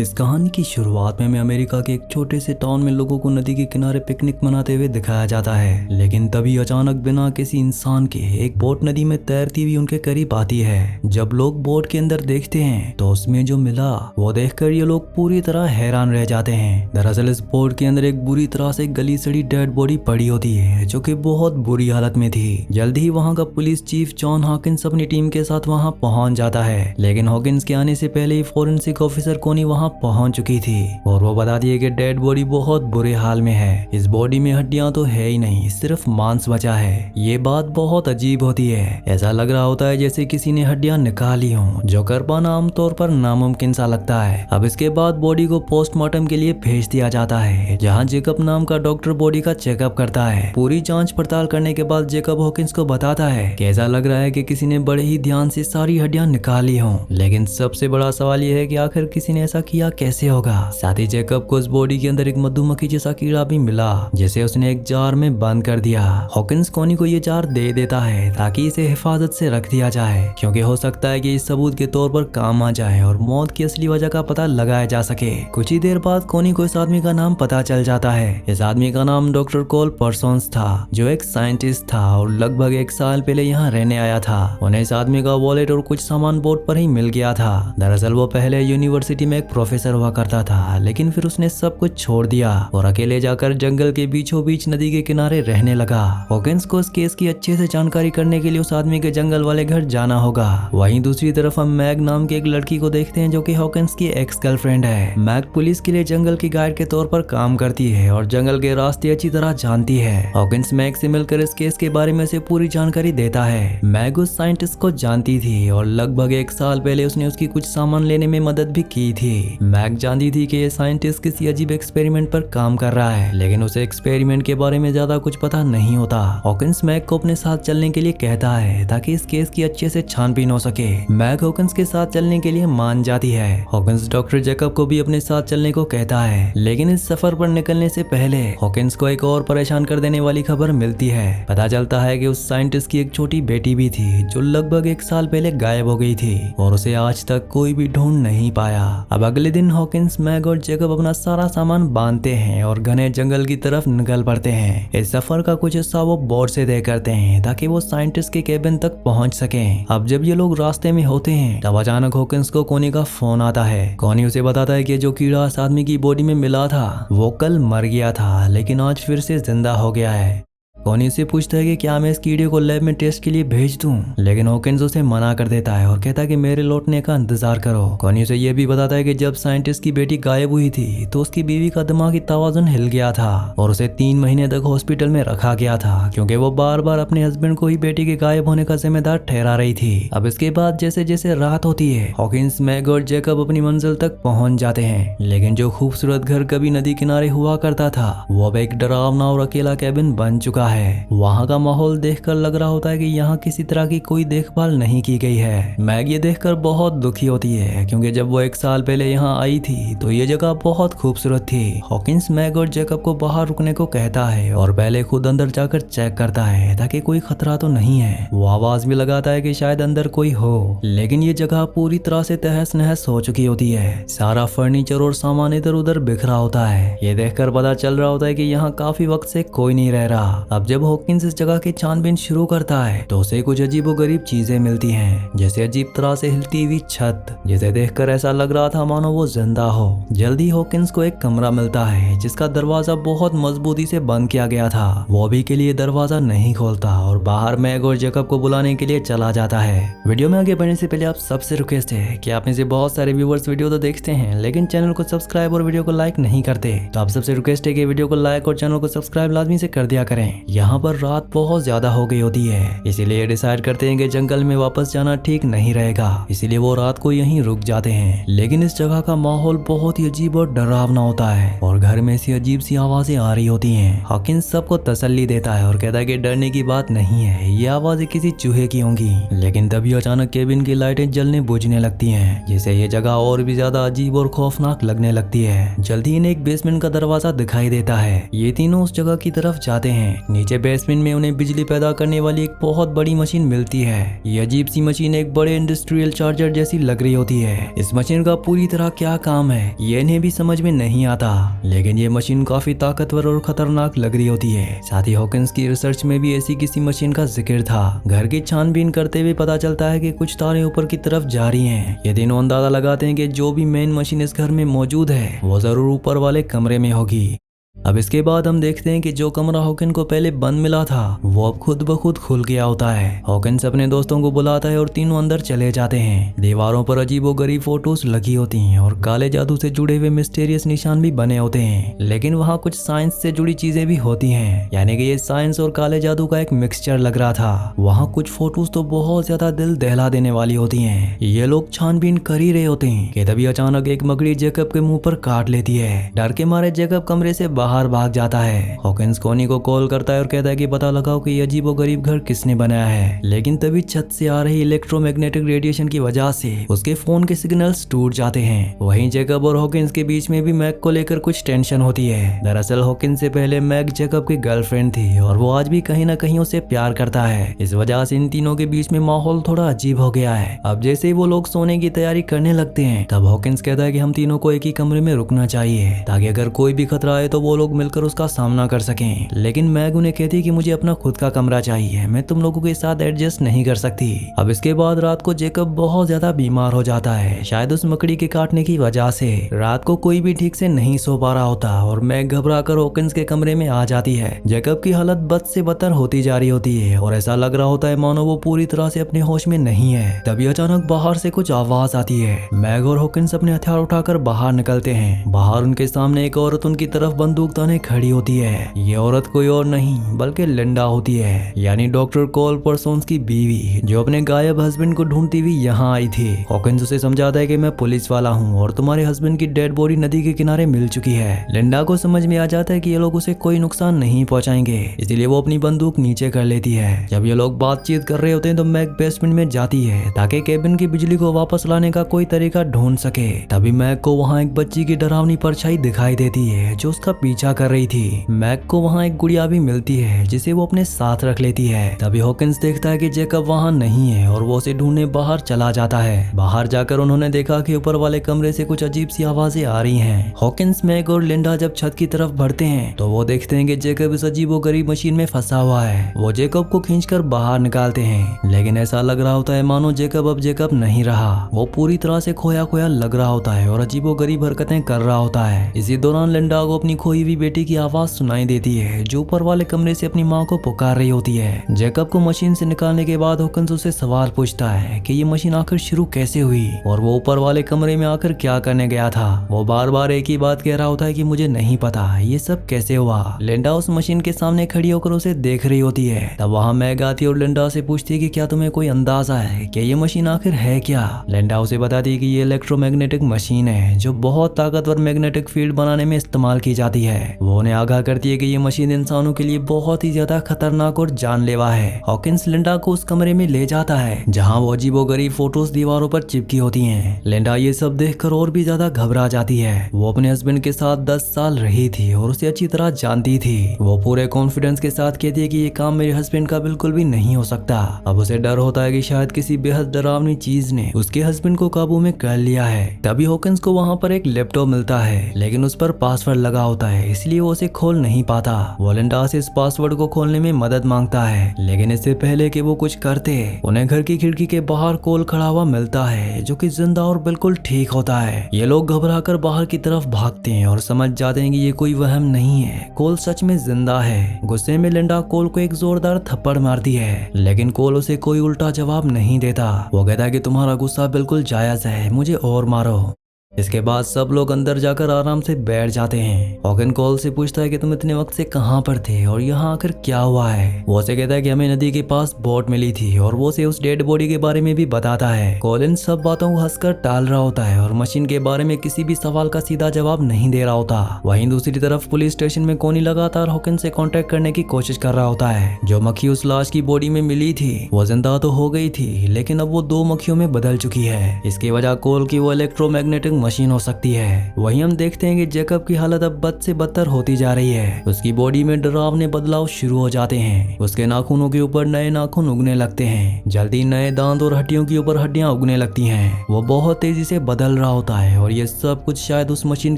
इस कहानी की शुरुआत में हमें अमेरिका के एक छोटे से टाउन में लोगों को नदी के किनारे पिकनिक मनाते हुए दिखाया जाता है। लेकिन तभी अचानक बिना किसी इंसान के एक बोट नदी में तैरती हुई उनके करीब आती है। जब लोग बोट के अंदर देखते हैं तो उसमें जो मिला वो देखकर ये लोग पूरी तरह हैरान रह जाते हैं। दरअसल इस बोट के अंदर एक बुरी तरह से गली सड़ी डेड बॉडी पड़ी होती है जो कि बहुत बुरी हालत में थी। जल्दी ही वहाँ का पुलिस चीफ जॉन हॉकिंस अपनी टीम के साथ वहाँ पहुँच जाता है। लेकिन हॉकिंस के आने से पहले ही फोरेंसिक ऑफिसर कोनी वहाँ पहुंच चुकी थी और वो बता दिए कि डेड बॉडी बहुत बुरे हाल में है। इस बॉडी में हड्डियां तो है ही नहीं, सिर्फ मांस बचा है। ये बात बहुत अजीब होती है। ऐसा लग रहा होता है जैसे किसी ने हड्डियां निकाली हों, जो कर पाना आमतौर पर नामुमकिन सा लगता है। अब इसके बाद बॉडी को पोस्टमार्टम के लिए भेज दिया जाता है, जहाँ जेकब नाम का डॉक्टर बॉडी का चेकअप करता है। पूरी जाँच पड़ताल करने के बाद जेकब हॉकिंस को बताता है कि ऐसा लग रहा है कि किसी ने बड़े ही ध्यान से सारी हड्डियां निकाली हों। लेकिन सबसे बड़ा सवाल यह है कि आखिर किसी ने ऐसा किया कैसे होगा। साथ ही जेकब को उस बॉडी के अंदर एक मधुमक्खी जैसा कीड़ा भी मिला, जिसे उसने एक जार में बंद कर दिया। हॉकिंस कोनी को ये जार दे देता है ताकि इसे हिफाजत से रख दिया जाए, क्योंकि हो सकता है कि इस सबूत के तौर पर काम आ जाए और मौत की असली वजह का पता लगाया जा सके। कुछ ही देर बाद कोनी को इस आदमी का नाम पता चल जाता है। इस आदमी का नाम डॉक्टर कोल पर्सोन्स था, जो एक साइंटिस्ट था और लगभग 1 साल पहले यहाँ रहने आया था। उन्हें इस आदमी का वॉलेट और कुछ सामान बोट पर ही मिल गया था। दरअसल वो पहले यूनिवर्सिटी में एक प्रोफेसर हुआ करता था, लेकिन फिर उसने सब कुछ छोड़ दिया और अकेले जाकर जंगल के बीचों बीच नदी के किनारे रहने लगा। हॉकिंस को इस केस की अच्छे से जानकारी करने के लिए उस आदमी के जंगल वाले घर जाना होगा। वहीं दूसरी तरफ हम मैग नाम की एक लड़की को देखते हैं, जो कि हॉकिंस की एक्स गर्लफ्रेंड है। मैग पुलिस के लिए जंगल की गाइड के तौर पर काम करती है और जंगल के रास्ते अच्छी तरह जानती है। हॉकिंस मैग से मिलकर इस केस के बारे में उसे पूरी जानकारी देता है। मैग उस साइंटिस्ट को जानती थी और लगभग 1 साल पहले उसने उसकी कुछ सामान लेने में मदद भी की थी। मैग जानती थी कि ये साइंटिस्ट किसी अजीब एक्सपेरिमेंट पर काम कर रहा है, लेकिन उसे एक्सपेरिमेंट के बारे में ज्यादा कुछ पता नहीं होता। हॉकिंस मैग को अपने साथ चलने के लिए कहता है ताकि इस केस की अच्छे से छानबीन हो सके। मैग हॉकिंस के साथ चलने के लिए मान जाती है। हॉकिंस डॉक्टर जेकब को भी अपने साथ चलने को कहता है, लेकिन इस सफर पर निकलने से पहले हॉकिंस को एक और परेशान कर देने वाली खबर मिलती है। पता चलता है कि उस साइंटिस्ट की एक छोटी बेटी भी थी, जो लगभग 1 साल पहले गायब हो गई थी और उसे आज तक कोई भी ढूंढ नहीं पाया। अब अगले दिन हॉकिंस, मैग और जेकब अपना सारा सामान बांधते हैं और घने जंगल की तरफ निकल पड़ते हैं। इस सफर का कुछ हिस्सा वो बोट से तय करते हैं ताकि वो साइंटिस्ट के केबिन तक पहुंच सकें। अब जब ये लोग रास्ते में होते हैं तब अचानक हॉकिंस को कोनी का फोन आता है। कोनी उसे बताता है कि जो कीड़ा इस आदमी की बॉडी में मिला था वो कल मर गया था, लेकिन आज फिर से जिंदा हो गया है। कोनी से पूछता है कि क्या मैं इस कीड़े को लैब में टेस्ट के लिए भेज दूं, लेकिन हॉकिंस उसे मना कर देता है और कहता है कि मेरे लौटने का इंतजार करो। कोनी उसे यह भी बताता है कि जब साइंटिस्ट की बेटी गायब हुई थी तो उसकी बीवी का दिमागी तवाज़ुन हिल गया था और उसे 3 महीने तक हॉस्पिटल में रखा गया था, क्योंकि वो बार बार अपने हस्बैंड को ही बेटी के गायब होने का जिम्मेदार ठहरा रही थी। अब इसके बाद जैसे जैसे रात होती है, हॉकिंस, मैग और जेकब अपनी मंजिल तक पहुंच जाते हैं। लेकिन जो खूबसूरत घर कभी नदी किनारे हुआ करता था वो अब एक डरावना और अकेला कैबिन बन चुका है। वहाँ का माहौल देखकर लग रहा होता है कि यहाँ किसी तरह की कोई देखभाल नहीं की गई है। मैग ये देखकर बहुत दुखी होती है, क्योंकि जब वो 1 साल पहले यहाँ आई थी तो ये जगह बहुत खूबसूरत थी। हॉकिंस मैग और जेकब को बाहर रुकने को कहता है और पहले खुद अंदर जाकर चेक करता है ताकि कोई खतरा तो नहीं है। वो आवाज भी लगाता है कि शायद अंदर कोई हो, लेकिन ये जगह पूरी तरह से तहस नहस हो चुकी होती है। सारा फर्नीचर और सामान इधर उधर बिखरा होता है। ये देखकर पता चल रहा होता है कि यहाँ काफी वक्त से कोई नहीं रह रहा। अब जब हॉकिंस इस जगह की छानबीन शुरू करता है तो उसे कुछ अजीबोगरीब चीजें मिलती हैं, जैसे अजीब तरह से हिलती हुई छत, जिसे देखकर ऐसा लग रहा था मानो वो जिंदा हो। जल्दी हॉकिंस को एक कमरा मिलता है जिसका दरवाजा बहुत मजबूती से बंद किया गया था। वो अभी के लिए दरवाजा नहीं खोलता और बाहर मैग और जेकब को बुलाने के लिए चला जाता है। वीडियो में आगे बढ़ने से पहले आप सबसे रिक्वेस्ट है कि आप में से बहुत सारे व्यूवर्स वीडियो तो देखते हैं लेकिन चैनल को सब्सक्राइब और वीडियो को लाइक नहीं करते, तो आप सबसे रिक्वेस्ट है कि वीडियो को लाइक और चैनल को सब्सक्राइब लाजमी से कर दिया करें। यहाँ पर रात बहुत ज्यादा हो गई होती है, इसीलिए डिसाइड करते हैं कि जंगल में वापस जाना ठीक नहीं रहेगा, इसीलिए वो रात को यहीं रुक जाते हैं। लेकिन इस जगह का माहौल बहुत ही अजीब और डरावना होता है और घर में से अजीब सी आवाजें आ रही होती हैं। हॉकिंस सबको तसल्ली देता है और कहता है कि डरने की बात नहीं है, ये आवाजें किसी चूहे की होंगी। लेकिन तभी अचानक केबिन की लाइटें जलने बुझने लगती हैं, जिससे ये जगह और भी ज्यादा अजीब और खौफनाक लगने लगती है। जल्दी इन्हें एक बेसमेंट का दरवाजा दिखाई देता है। ये तीनों उस जगह की तरफ जाते हैं। नीचे बेसमेंट में उन्हें बिजली पैदा करने वाली एक बहुत बड़ी मशीन मिलती है। ये अजीब सी मशीन एक बड़े इंडस्ट्रियल चार्जर जैसी लग रही होती है। इस मशीन का पूरी तरह क्या काम है ये इन्हें भी समझ में नहीं आता, लेकिन ये मशीन काफी ताकतवर और खतरनाक लग रही होती है। साथ ही हॉकिंस की रिसर्च में भी ऐसी किसी मशीन का जिक्र था। घर की छानबीन करते हुए पता चलता है कि कुछ तारें ऊपर की तरफ जा रही हैं। ये तीनों अंदाजा लगाते हैं कि जो भी मेन मशीन इस घर में मौजूद है वो जरूर ऊपर वाले कमरे में होगी। अब इसके बाद हम देखते हैं कि जो कमरा हॉकिन को पहले बंद मिला था वो अब खुद ब खुद खुल गया होता है। हॉकिन्स अपने दोस्तों को बुलाता है और तीनों अंदर चले जाते हैं। दीवारों पर अजीबोगरीब फोटोज लगी होती हैं और काले जादू से जुड़े हुए मिस्टीरियस निशान भी बने होते हैं, लेकिन वहाँ कुछ साइंस से जुड़ी चीजें भी होती हैं, यानी कि ये साइंस और काले जादू का एक मिक्सचर लग रहा था। वहाँ कुछ फोटोज तो बहुत ज्यादा दिल दहला देने वाली होती है। ये लोग छानबीन कर ही रहे होते हैं कि तभी अचानक एक मकड़ी जेकब के मुंह पर काट लेती है। डर के मारे जेकब कमरे से बाहर भाग जाता है। हॉकिन्स कोनी को कॉल करता है और कहता है कि पता लगाओ कि ये अजीबोगरीब घर किसने बनाया है, लेकिन तभी छत से आ रही इलेक्ट्रोमैग्नेटिक रेडिएशन की वजह से उसके फोन के सिग्नल्स टूट जाते हैं। वहीं जेकब और हॉकिन्स के बीच में भी मैक को लेकर कुछ टेंशन होती है। दरअसल हॉकिन्स से पहले मैक जेकब की गर्लफ्रेंड थी और वो आज भी कहीं ना कहीं उसे प्यार करता है। इस वजह से इन तीनों के बीच में माहौल थोड़ा अजीब हो गया है। अब जैसे ही वो लोग सोने की तैयारी करने लगते हैं तब हॉकिन्स कहता है कि हम तीनों को एक ही कमरे में रुकना चाहिए ताकि अगर कोई भी खतरा आए तो वो लोग मिलकर उसका सामना कर सकें। लेकिन मैग उन्हें कहती है कि मुझे अपना खुद का कमरा चाहिए, मैं तुम लोगों के साथ एडजस्ट नहीं कर सकती। अब इसके बाद रात को जेकब बहुत ज्यादा बीमार हो जाता है, शायद उस मकड़ी के काटने की वजह से। रात को कोई भी ठीक से नहीं सो पा रहा होता और मैग घबरा कर हॉकिन्स के कमरे में आ जाती है। जेकब की हालत बद से बदतर होती जा रही होती है और ऐसा लग रहा होता है मानो वो पूरी तरह से अपने होश में नहीं है। तभी अचानक बाहर से कुछ आवाज आती है। मैग और हॉकिन्स अपने हथियार उठाकर बाहर निकलते हैं। बाहर उनके सामने एक औरत उनकी तरफ बंदूक ताने खड़ी होती है। ये औरत कोई और नहीं बल्कि लिंडा होती है, यानी डॉक्टर कोल पर्सोन्स की बीवी, जो अपने गायब हस्बैंड को ढूंढती हुई यहाँ आई थी। हॉकिन्स उसे समझाता है कि मैं पुलिस वाला हूँ और तुम्हारे हस्बैंड की डेड बॉडी नदी के किनारे मिल चुकी है। लिंडा को समझ में आ जाता है कि ये लोग उसे कोई नुकसान नहीं पहुंचाएंगे, इसलिए वो अपनी बंदूक नीचे कर लेती है। जब ये लोग बातचीत कर रहे होते हैं तो मैग बेसमेंट में जाती है ताकि केबिन की बिजली को वापस लाने का कोई तरीका ढूंढ सके। तभी मैग को वहाँ एक बच्ची की डरावनी परछाई दिखाई देती है जो उसका पीछा कर रही थी। मैग को वहाँ एक गुड़िया भी मिलती है जिसे वो अपने साथ रख लेती है। तभी हॉकिन्स देखता है कि जेकब वहाँ नहीं है और वो उसे ढूंढने बाहर चला जाता है। बाहर जाकर उन्होंने देखा कि ऊपर वाले कमरे से कुछ अजीब सी आवाजें आ रही हैं। हॉकिन्स, मैग और लिंडा जब छत की तरफ बढ़ते हैं तो वो देखते हैं कि जेकब इस अजीबोगरीब मशीन में फंसा हुआ है। वो जेकब को खींचकर बाहर निकालते हैं, लेकिन ऐसा लग रहा होता है मानो जेकब अब जेकब नहीं रहा। वो पूरी तरह से खोया खोया लग रहा होता है और अजीबोगरीब हरकतें कर रहा होता है। इसी दौरान लिंडा को अपनी खोई हुई बेटी की आवाज सुनाई देती है जो ऊपर वाले कमरे से अपनी माँ को पुकार रही होती है। जेकब को मशीन से निकालने के बाद हॉकिन्स उससे सवाल पूछता है कि ये मशीन आखिर शुरू कैसे हुई और वो ऊपर वाले कमरे में आकर क्या करने गया था। वो बार बार एक ही बात कह रहा होता है कि मुझे नहीं पता ये सब कैसे हुआ। लिंडा उस मशीन के सामने खड़ी होकर उसे देख रही होती है। तब वहाँ मैग आती है और लिंडा से पूछती है कि क्या तुम्हें कोई अंदाजा है कि ये मशीन आखिर है क्या। लिंडा उसे बताती है कि ये इलेक्ट्रोमैग्नेटिक मशीन है जो बहुत ताकतवर मैग्नेटिक फील्ड बनाने में इस्तेमाल की जाती है। वो उन्हें आगाह करती है कि ये मशीन इंसानों के लिए बहुत ही ज्यादा खतरनाक और जानलेवा है। हॉकिन्स लिंडा को उस कमरे में ले जाता है जहाँ वो अजीबोगरीब फोटोज दीवारों पर चिपकी होती हैं। लिंडा ये सब देखकर और भी ज्यादा घबरा जाती है। वो अपने हस्बैंड के साथ 10 साल रही थी और उसे अच्छी तरह जानती थी। वो पूरे कॉन्फिडेंस के साथ कहती है कि ये काम मेरे हस्बैंड का बिल्कुल भी नहीं हो सकता। अब उसे डर होता है कि शायद किसी बेहद डरावनी चीज ने उसके हस्बैंड को काबू में कर लिया है। तभी हॉकिन्स को वहाँ पर एक लैपटॉप मिलता है, लेकिन उस पर पासवर्ड लगा होता है, इसलिए वो उसे खोल नहीं पाता। वो लिंडा से इस पासवर्ड को खोलने में मदद मांगता है, लेकिन इससे पहले कि वो कुछ करते उन्हें घर की खिड़की के बाहर कोल खड़ा हुआ मिलता है जो कि जिंदा और बिल्कुल ठीक होता है। ये लोग घबराकर बाहर की तरफ भागते हैं और समझ जाते हैं कि ये कोई वहम नहीं है, कोल सच में जिंदा है। गुस्से में लिंडा कोल को एक जोरदार थप्पड़ मारती है, लेकिन कोल उसे कोई उल्टा जवाब नहीं देता। वो कहता है कि तुम्हारा गुस्सा बिल्कुल जायज है, मुझे और मारो। इसके बाद सब लोग अंदर जाकर आराम से बैठ जाते हैं। हॉकिन कोल से पूछता है कि तुम इतने वक्त से कहाँ पर थे और यहाँ आकर क्या हुआ है। वो उसे कहता है कि हमें नदी के पास बोट मिली थी और वो उसे उस डेड बॉडी के बारे में भी बताता है। कोल इन सब बातों को हंसकर टाल रहा होता है और मशीन के बारे में किसी भी सवाल का सीधा जवाब नहीं दे रहा होता। वहीं दूसरी तरफ पुलिस स्टेशन में कोनी लगातार हॉकिन से कॉन्टेक्ट करने की कोशिश कर रहा होता है। जो मक्खी उस लाश की बॉडी में मिली थी वो जिंदा तो हो गई थी, लेकिन अब वो 2 मक्खियों में बदल चुकी है। इसकी वजह कोल की वो इलेक्ट्रोमैग्नेटिक मशीन हो सकती है। वहीं हम देखते हैं कि जैकब की हालत अब बद से बदतर होती जा रही है। उसकी बॉडी में डरावने बदलाव शुरू हो जाते हैं। उसके नाखूनों के ऊपर नए नाखून उगने लगते हैं। जल्दी नए दांत और हड्डियों के ऊपर हड्डियां उगने लगती हैं। वो बहुत तेजी से बदल रहा होता है और ये सब कुछ शायद उस मशीन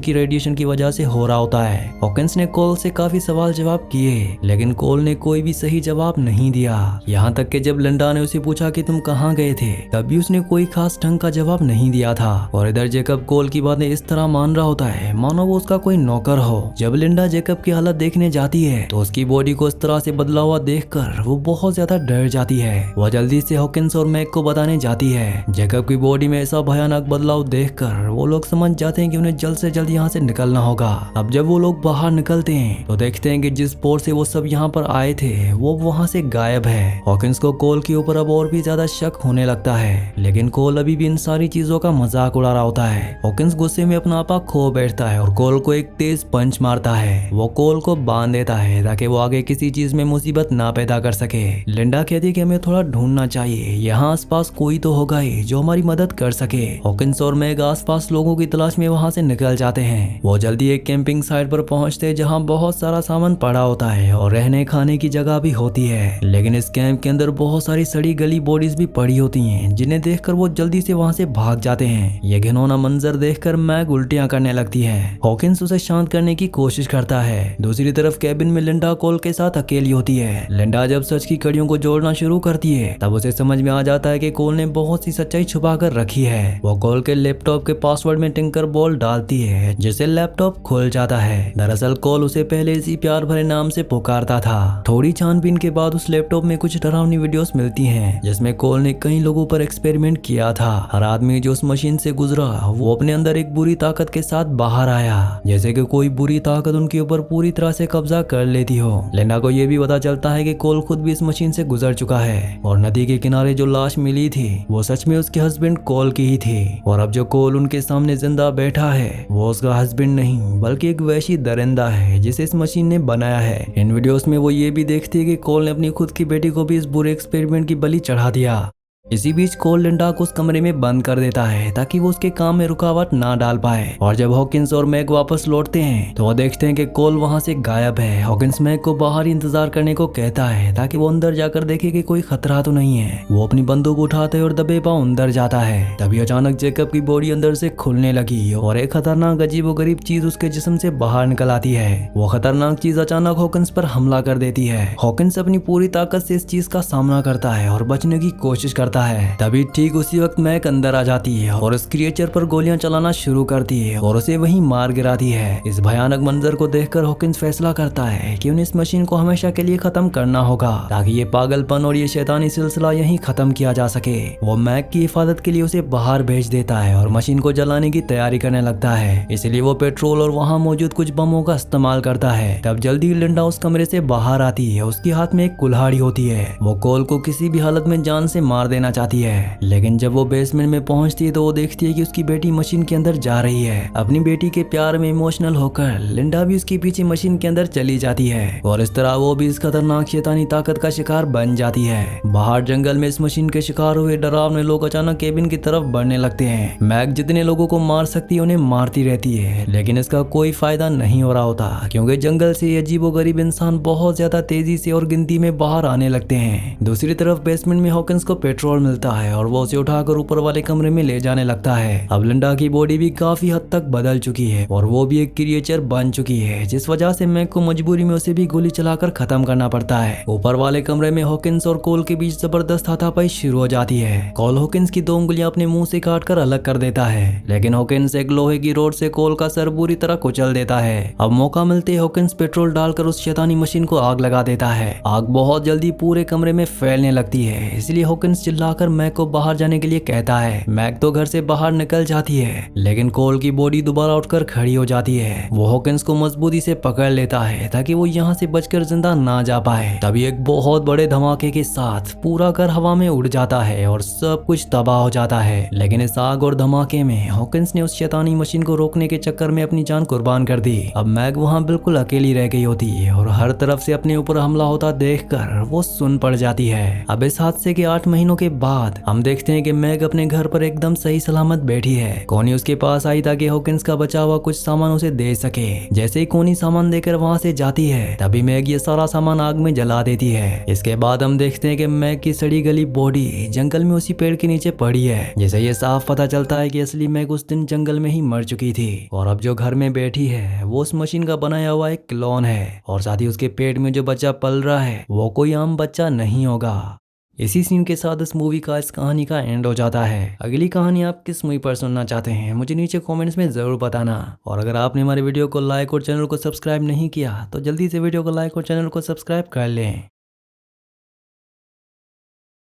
की रेडिएशन की वजह से हो रहा होता है। हॉकिंस ने कोल से काफी सवाल जवाब किए, लेकिन कोल ने कोई भी सही जवाब नहीं दिया। यहाँ तक कि जब लिंडा ने उसे पूछा कि तुम कहाँ गए थे, तब भी उसने कोई खास ढंग का जवाब नहीं दिया था। और इधर जैकब कोल की बातें इस तरह मान रहा होता है मानो वो उसका कोई नौकर हो। जब लिंडा जैकब की हालत देखने जाती है तो उसकी बॉडी को इस तरह से बदला हुआ देखकर वो बहुत ज्यादा डर जाती है। वह जल्दी से हॉकिंस और मैक को बताने जाती है। जैकब की बॉडी में ऐसा भयानक बदलाव देखकर वो लोग समझ जाते हैं कि उन्हें जल्द से जल्द यहाँ से निकलना होगा। अब जब वो लोग बाहर निकलते हैं तो देखते हैं कि जिस पोर्ट से वो सब यहाँ पर आए थे वो वहाँ से गायब है। हॉकिंस को कोल के ऊपर अब और भी ज्यादा शक होने लगता है, लेकिन कोल अभी भी इन सारी चीजों का मजाक उड़ा रहा होता है। हॉकिंस गुस्से में अपना आपा खो बैठता है और कोल को एक तेज पंच मारता है। वो कोल को बांध देता है ताकि वो आगे किसी चीज में मुसीबत ना पैदा कर सके। लिंडा कहती है कि हमें थोड़ा ढूंढना चाहिए, यहाँ आसपास कोई तो होगा ही जो हमारी मदद कर सके। हॉकिंस और मैग आसपास लोगों की तलाश में वहाँ से निकल जाते हैं। वो जल्दी एक कैंपिंग साइट पर पहुँचते हैं जहाँ बहुत सारा सामान पड़ा होता है और रहने खाने की जगह भी होती है। लेकिन इस कैंप के अंदर बहुत सारी सड़ी गली बॉडीज भी पड़ी होती हैं, जिन्हें देखकर वो जल्दी से वहाँ से भाग जाते हैं। ये घिनौना मंजर देखकर मैग उल्टियां करने लगती है। हॉकिंस उसे शांत करने की कोशिश करता है। दूसरी तरफ कैबिन में लिंडा कोल के साथ अकेली होती है। लिंडा जब सच की कड़ियों को जोड़ना शुरू करती है तब उसे समझ में आ जाता है कि कोल ने बहुत सी सच्चाई छुपा कर रखी है। वो कोल के लैपटॉप के पासवर्ड में टिंकर बॉल डालती है, जिससे लैपटॉप खुल जाता है। दरअसल कोल उसे पहले इसी प्यार भरे नाम से पुकारता था। थोड़ी छानबीन के बाद उस लैपटॉप में कुछ डरावनी वीडियोस मिलती हैं, जिसमें कोल ने कई लोगों पर एक्सपेरिमेंट किया था। हर आदमी जो उस मशीन से गुजरा वो अपने अंदर एक बुरी ताकत के साथ बाहर आया, जैसे कि कोई बुरी ताकत उनके ऊपर पूरी तरह से कब्जा कर लेती हो। लिंडा को यह भी पता चलता है कि कोल खुद भी इस मशीन से गुजर चुका है और नदी के किनारे जो लाश मिली थी वो सच में उसके हस्बैंड कोल की ही थी। और अब जो कोल उनके सामने जिंदा बैठा है वो उसका हस्बैंड नहीं बल्कि एक वैसी दरिंदा है जिसे इस मशीन ने बनाया है। इन वीडियोस में वो ये भी देखती है कि कोल ने अपनी खुद की बेटी को भी इस बुरे एक्सपेरिमेंट की बलि चढ़ा दिया। इसी बीच कोल लिंडा को उस कमरे में बंद कर देता है ताकि वो उसके काम में रुकावट ना डाल पाए। और जब हॉकिंस और मैग वापस लौटते हैं तो वो देखते हैं कि कोल वहां से गायब है। हॉकिंस मैग को बाहर ही इंतजार करने को कहता है ताकि वो अंदर जाकर देखे कि कोई खतरा तो नहीं है। वो अपनी बंदूक उठाते और दबे पांव अंदर जाता है। तभी अचानक जैकब की बॉडी अंदर से खुलने लगी और एक खतरनाक अजीबोगरीब चीज उसके जिस्म से बाहर निकल आती है। वो खतरनाक चीज अचानक हॉकिंस पर हमला कर देती है। हॉकिंस अपनी पूरी ताकत से इस चीज का सामना करता है और बचने की कोशिश करता है। तभी ठीक उसी वक्त मैक अंदर आ जाती है और उस क्रिएचर पर गोलियां चलाना शुरू करती है और उसे वहीं मार गिराती है। इस भयानक मंजर को देखकर हॉकिंस फैसला करता है कि उन्हें इस मशीन को हमेशा के लिए खत्म करना होगा ताकि ये पागलपन और ये शैतानी सिलसिला यहीं खत्म किया जा सके। वो मैक की हिफाजत के लिए उसे बाहर भेज देता है और मशीन को जलाने की तैयारी करने लगता है। इसलिए वो पेट्रोल और वहाँ मौजूद कुछ बमों का इस्तेमाल करता है। तब जल्दी लिंडा उस कमरे से बाहर आती है। उसके हाथ में एक कुल्हाड़ी होती है। वो कोल को किसी भी हालत में जान से मार देना चाहती है, लेकिन जब वो बेसमेंट में पहुंचती है तो वो देखती है कि उसकी बेटी मशीन के अंदर जा रही है। अपनी बेटी के प्यार में इमोशनल होकर लिंडा भी उसके पीछे मशीन के अंदर चली जाती है और इस तरह वो भी इस खतरनाक शैतानी ताकत का शिकार बन जाती है। बाहर जंगल में इस मशीन के शिकार हुए डरावने लोग अचानक केबिन की तरफ बढ़ने लगते हैं। मैग जितने लोगों को मार सकती है उन्हें मारती रहती है, लेकिन इसका कोई फायदा नहीं हो रहा होता क्योंकि जंगल से ये अजीबोगरीब इंसान बहुत ज्यादा तेजी से और गिनती में बाहर आने लगते हैं। दूसरी तरफ बेसमेंट में हॉकिंस को पेट्रोल मिलता है और वो उसे उठाकर ऊपर वाले कमरे में ले जाने लगता है। अब लिंडा की बॉडी भी काफी हद तक बदल चुकी है और वो भी एक क्रिएचर बन चुकी है, जिस वजह से मैग को मजबूरी में उसे भी गोली चलाकर खत्म करना पड़ता है। ऊपर वाले कमरे में हॉकिंस और कोल के बीच जबरदस्त हाथापाई शुरू हो जाती है। कोल हॉकिंस की 2 उंगलियां अपने मुंह से काटकर अलग कर देता है, लेकिन हॉकिंस एक लोहे की रोड से कोल का सर बुरी तरह कुचल देता है। अब मौका मिलते हॉकिंस पेट्रोल डालकर उस शैतानी मशीन को आग लगा देता है। आग बहुत जल्दी पूरे कमरे में फैलने लगती है, इसलिए हॉकिंस चिल्लाकर मैग को बाहर जाने के लिए कहता है। मैग तो घर से बाहर निकल जाती है, लेकिन कोल की बॉडी दोबारा उठकर खड़ी हो जाती है। वो हॉकिंस को मजबूती से पकड़ लेता है ताकि वो यहाँ से बचकर जिंदा ना जा पाए। तभी एक बहुत बड़े धमाके के साथ पूरा घर हवा में उड़ जाता है और सब कुछ तबाह हो जाता है। लेकिन इस आग और धमाके में हॉकिंस ने उस शैतानी मशीन को रोकने के चक्कर में अपनी जान कुर्बान कर दी। अब मैग वहाँ बिल्कुल अकेली रह गई होती है और हर तरफ से अपने ऊपर हमला होता देखकर वो सुन पड़ जाती है। अब इस हादसे के 8 महीनों के बाद हम देखते हैं कि मैग अपने घर पर एकदम सही सलामत बैठी है। कोनी उसके पास आई ताकि हॉकिंस का बचा हुआ कुछ सामान उसे दे सके। जैसे ही कोनी सामान देकर वहाँ से जाती है तभी मैग ये सारा सामान आग में जला देती है। इसके बाद हम देखते हैं कि मैग की सड़ी गली बॉडी जंगल में उसी पेड़ के नीचे पड़ी है। जैसे ये साफ पता चलता है कि असली मैग उस दिन जंगल में ही मर चुकी थी और अब जो घर में बैठी है वो उस मशीन का बनाया हुआ एक क्लोन है और साथ ही उसके पेट में जो बच्चा पल रहा है वो कोई आम बच्चा नहीं होगा। इसी सीन के साथ इस मूवी का इस कहानी का एंड हो जाता है। अगली कहानी आप किस मूवी पर सुनना चाहते हैं मुझे नीचे कमेंट्स में जरूर बताना। और अगर आपने हमारे वीडियो को लाइक और चैनल को सब्सक्राइब नहीं किया तो जल्दी से वीडियो को लाइक और चैनल को सब्सक्राइब कर लें।